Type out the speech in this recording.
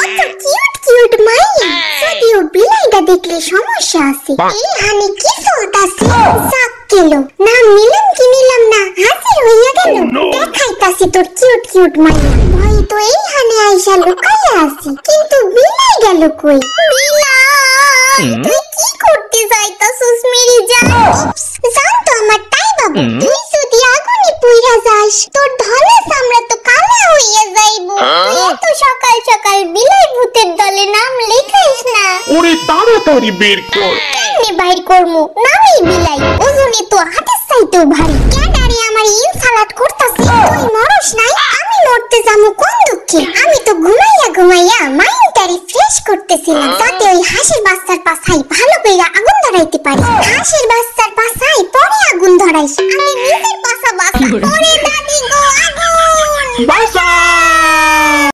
কত cute cute মাইয়া। যদিও বিলাইটা দেখলে সমস্যা আছে। এই হানি কি চলতাছে? সাক কেলো নাম নিলাম কি নিলাম না হাজির হইয়া গেল। দেখাইতাছি তোর কিউট কিউট মাইয়া। ভয় তো এই হানি আইসা লুকাইয়া আছে, কিন্তু বিলাই গেল কই? বিলাই তুই কি করতে যাইতাছস মেরি জান? জান তো আমার তাই বাবু, তুই যদি আগুনে পুইরা যাস তোর ধলা চামড়া তো কালা হইয়া যাইবো। এত সকাল সকাল বিলাই ভূতের দলে নাম লেখাইস না। ওরে তাড়াতাড়ি বের কর। কেমনে বাইর করমু? নামই বিলাই, ওজনে তো হাতের চাইতেও ভারী। ক্যাডারে আমার ইনসালাট করতাছে, তুই মরস নাই, আমি মরতে যামু কোন দুঃখে? আমি তো ঘুমাইয়া ঘুমাইয়া মাইন্ডটারে ফ্রেশ করতেছিলাম, যাতে ওই হাঁসের বাচ্চার পাছায় ভালো কইরা আগুন ধরাইতে পারি। হাঁসের বাচ্চার পাছায় পরে আগুন ধরাইস, আমি নিজের পাছা বাছা। ওরে